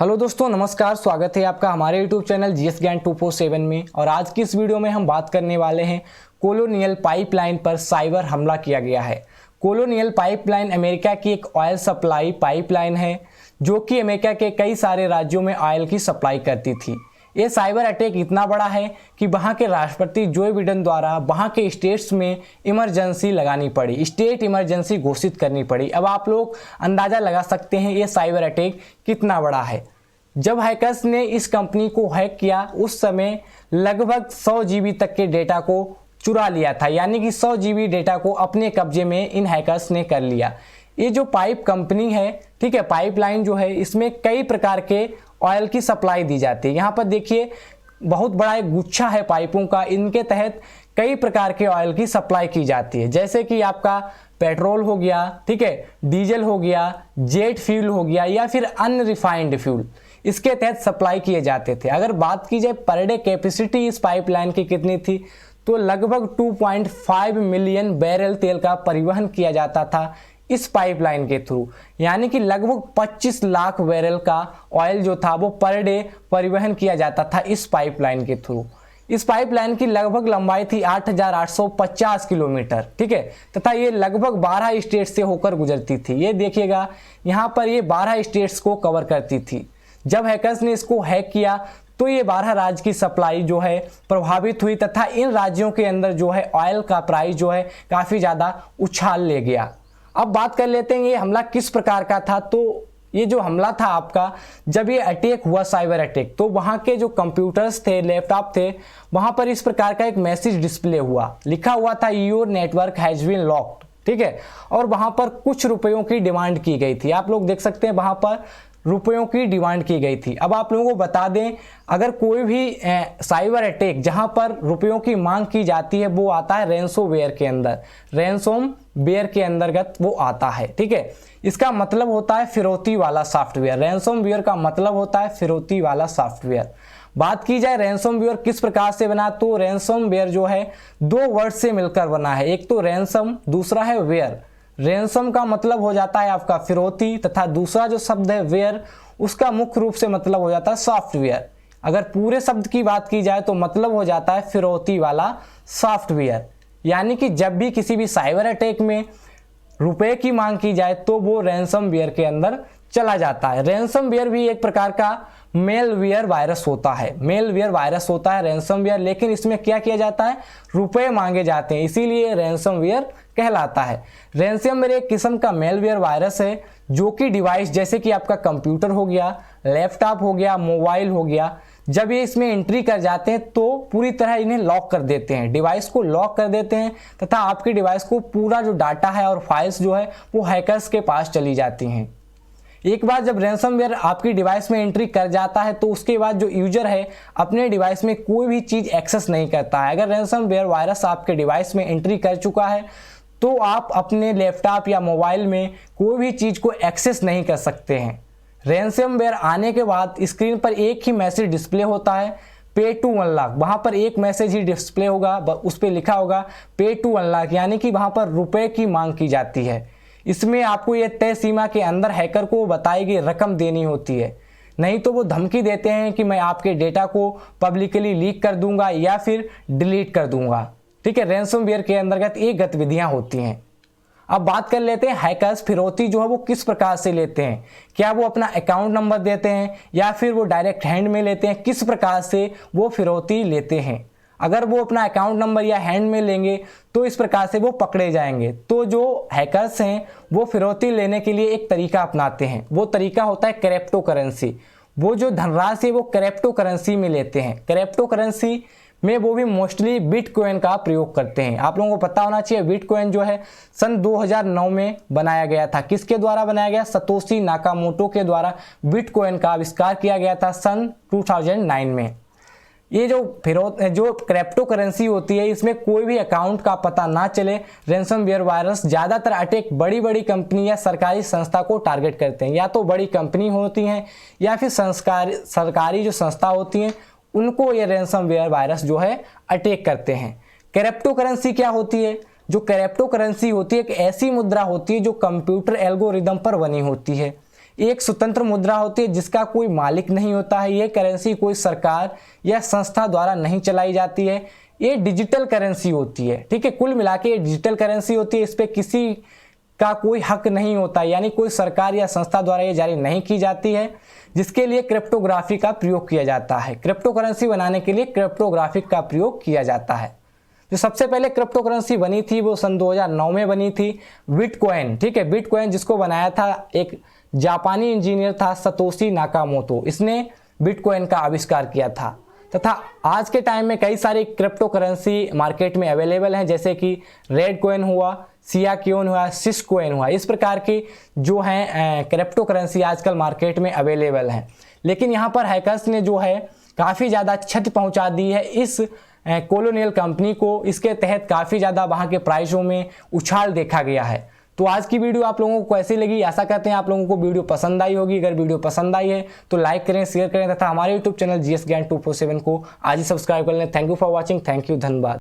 Hello दोस्तों, नमस्कार। स्वागत है आपका हमारे यूट्यूब चैनल जीएस ज्ञान 247 में। और आज की इस वीडियो में हम बात करने वाले हैं कोलोनियल पाइपलाइन पर साइबर हमला किया गया है। कोलोनियल पाइपलाइन अमेरिका की एक ऑयल सप्लाई पाइपलाइन है जो कि अमेरिका के कई सारे राज्यों में ऑयल की सप्लाई करती थी। ये साइबर अटैक इतना बड़ा है कि वहाँ के राष्ट्रपति जो बिडेन द्वारा वहाँ के स्टेट्स में इमरजेंसी लगानी पड़ी, स्टेट इमरजेंसी घोषित करनी पड़ी। अब आप लोग अंदाज़ा लगा सकते हैं ये साइबर अटैक कितना बड़ा है। जब हैकर्स ने इस कंपनी को हैक किया उस समय लगभग 100 जीबी तक के डेटा को चुरा लिया था, यानी कि 100 जीबी डेटा को अपने कब्जे में इन हैकर्स ने कर लिया। ये जो पाइप कंपनी है, ठीक है, पाइपलाइन जो है, इसमें कई प्रकार के ऑयल की सप्लाई दी जाती है। यहाँ पर देखिए बहुत बड़ा एक गुच्छा है पाइपों का, इनके तहत कई प्रकार के ऑयल की सप्लाई की जाती है, जैसे कि आपका पेट्रोल हो गया, ठीक है, डीजल हो गया, जेट फ्यूल हो गया या फिर अनरिफाइंड फ्यूल, इसके तहत सप्लाई किए जाते थे। अगर बात की जाए पर डे कैपेसिटी इस पाइपलाइन की कितनी थी, तो लगभग 2.5 मिलियन बैरल तेल का परिवहन किया जाता था इस पाइपलाइन के थ्रू, यानी कि लगभग 25 लाख बैरल का ऑयल जो था वो पर डे परिवहन किया जाता था इस पाइपलाइन के थ्रू। इस पाइपलाइन की लगभग लंबाई थी 8,850 किलोमीटर, ठीक है, तथा ये लगभग 12 स्टेट से होकर गुजरती थी। ये देखिएगा यहाँ पर ये 12 स्टेट्स को कवर करती थी। जब हैकर्स ने इसको हैक किया तो ये 12 राज्य की सप्लाई जो है प्रभावित हुई तथा इन राज्यों के अंदर जो है ऑयल का प्राइस जो है काफ़ी ज़्यादा उछाल ले गया। अब बात कर लेते हैं ये हमला किस प्रकार का था। तो ये जो हमला था आपका, जब ये अटैक हुआ साइबर अटैक, तो वहाँ के जो कंप्यूटर्स थे, लैपटॉप थे, वहाँ पर इस प्रकार का एक मैसेज डिस्प्ले हुआ, लिखा हुआ था your network has been locked, ठीक है, और वहाँ पर कुछ रुपयों की डिमांड की गई थी। आप लोग देख सकते हैं वहाँ पर रुपयों की डिमांड की गई थी। अब आप लोगों को बता दें, अगर कोई भी साइबर अटैक जहां पर रुपयों की मांग की जाती है वो आता है रैंसमवेयर के अंदर, रैंसमवेयर के अंतर्गत वो आता है, ठीक है। इसका मतलब होता है फिरौती वाला सॉफ्टवेयर। रैंसमवेयर का मतलब होता है फिरौती वाला सॉफ्टवेयर। बात की जाए रैंसमवेयर किस प्रकार से बना, तो रैंसमवेयर जो है 2 वर्ड से मिलकर बना है, एक तो रैंसम, दूसरा है वेयर। रैंसम का मतलब हो जाता है आपका फिरौती तथा दूसरा जो शब्द है वेयर, उसका मुख्य रूप से मतलब हो जाता है सॉफ्टवेयर। अगर पूरे शब्द की बात की जाए तो मतलब हो जाता है फिरौती वाला सॉफ्टवेयर, यानी कि जब भी किसी भी साइबर अटैक में रुपए की मांग की जाए तो वो रैंसमवेयर के अंदर चला जाता है। रैंसमवेयर भी एक प्रकार का मेलवेयर वायरस होता है, मेलवेयर वायरस होता है रैंसमवेयर, लेकिन इसमें क्या किया जाता है, रुपए मांगे जाते हैं, इसीलिए रैंसमवेयर कहलाता है। रैंसमवेयर एक किस्म का मेलवेयर वायरस है जो कि डिवाइस जैसे कि आपका कंप्यूटर हो गया, लैपटॉप हो गया, मोबाइल हो गया, जब ये इसमें एंट्री कर जाते हैं तो पूरी तरह इन्हें लॉक कर देते हैं, डिवाइस को लॉक कर देते हैं तथा आपके डिवाइस को पूरा जो डाटा है और फाइल्स जो है वो हैकर्स के पास चली जाती हैं। एक बार जब रैंसमवेयर आपकी डिवाइस में एंट्री कर जाता है तो उसके बाद जो यूजर है अपने डिवाइस में कोई भी चीज़ एक्सेस नहीं करता है। अगर रैंसमवेयर वायरस आपके डिवाइस में एंट्री कर चुका है तो आप अपने लैपटॉप या मोबाइल में कोई भी चीज़ को एक्सेस नहीं कर सकते हैं। रैंसमवेयर आने के बाद स्क्रीन पर एक ही मैसेज डिस्प्ले होता है, पे टू अनलॉक। वहाँ पर एक मैसेज ही डिस्प्ले होगा, उस पर लिखा होगा पे टू अनलॉक, यानी कि वहाँ पर रुपए की मांग की जाती है। इसमें आपको ये तय सीमा के अंदर हैकर को बताई गई रकम देनी होती है, नहीं तो वो धमकी देते हैं कि मैं आपके डेटा को पब्लिकली लीक कर दूंगा या फिर डिलीट कर दूंगा, ठीक है। रैंसमवेयर के अंतर्गत ये गतिविधियां होती हैं। अब बात कर लेते हैं हैकर्स फिरौती जो है वो किस प्रकार से लेते हैं। क्या वो अपना अकाउंट नंबर देते हैं या फिर वो डायरेक्ट हैंड में लेते हैं, किस प्रकार से वो फिरौती लेते हैं। अगर वो अपना अकाउंट नंबर या हैंड में लेंगे तो इस प्रकार से वो पकड़े जाएंगे। तो जो हैकर्स हैं वो फिरौती लेने के लिए एक तरीका अपनाते हैं, वो तरीका होता है क्रिप्टो करेंसी। वो जो धनराशि वो क्रिप्टो करेंसी में लेते हैं। क्रिप्टो करेंसी में वो भी मोस्टली बिटकॉइन का प्रयोग करते हैं। आप लोगों को पता होना चाहिए बिटकॉइन जो है सन 2009 में बनाया गया था। किसके द्वारा बनाया गया, सतोशी नाकामोटो के द्वारा बिटकॉइन का आविष्कार किया गया था सन 2009 में। ये जो क्रिप्टो करेंसी होती है इसमें कोई भी अकाउंट का पता ना चले। रैंसमवेयर वायरस ज़्यादातर अटैक बड़ी बड़ी कंपनी या सरकारी संस्था को टारगेट करते हैं, या तो बड़ी कंपनी होती हैं या फिर सरकारी जो संस्था होती हैं उनको ये रैंसमवेयर वायरस जो है अटैक करते हैं। क्रिप्टो करेंसी क्या होती है, जो क्रिप्टो करेंसी होती है एक ऐसी मुद्रा होती है जो कंप्यूटर एल्गोरिदम पर बनी होती है। एक स्वतंत्र मुद्रा होती है जिसका कोई मालिक नहीं होता है। ये करेंसी कोई सरकार या संस्था द्वारा नहीं चलाई जाती है। ये डिजिटल करेंसी होती है, ठीक है। कुल मिला के ये डिजिटल करेंसी होती है। इस पर किसी का कोई हक नहीं होता, यानी कोई सरकार या संस्था द्वारा ये जारी नहीं की जाती है, जिसके लिए क्रिप्टोग्राफी का प्रयोग किया जाता है। क्रिप्टो करेंसी बनाने के लिए क्रिप्टोग्राफिक का प्रयोग किया जाता है। जो सबसे पहले क्रिप्टो करेंसी बनी थी वो सन 2009 में बनी थी, बिटकॉइन, ठीक है। बिटकॉइन जिसको बनाया था एक जापानी इंजीनियर था सतोशी नाकामोटो, इसने बिटकॉइन का आविष्कार किया था। तथा आज के टाइम में कई सारी क्रिप्टो करेंसी मार्केट में अवेलेबल हैं, जैसे कि रेड कॉइन हुआ, सिया क्योन हुआ, सिस कॉइन हुआ। इस प्रकार की जो हैं क्रिप्टो करेंसी आजकल मार्केट में अवेलेबल हैं। लेकिन यहाँ पर हैकर्स ने जो है काफ़ी ज़्यादा क्षति पहुँचा दी है इस कोलोनियल कंपनी को। इसके तहत काफ़ी ज़्यादा वहाँ के प्राइसों में उछाल देखा गया है। तो आज की वीडियो आप लोगों को कैसी लगी, आशा करते हैं आप लोगों को वीडियो पसंद आई होगी। अगर वीडियो पसंद आई है तो लाइक करें, शेयर करें तथा हमारे यूट्यूब चैनल GS ज्ञान 247 को आज ही सब्सक्राइब कर लें। Thank you for watching. Thank you, धन्यवाद।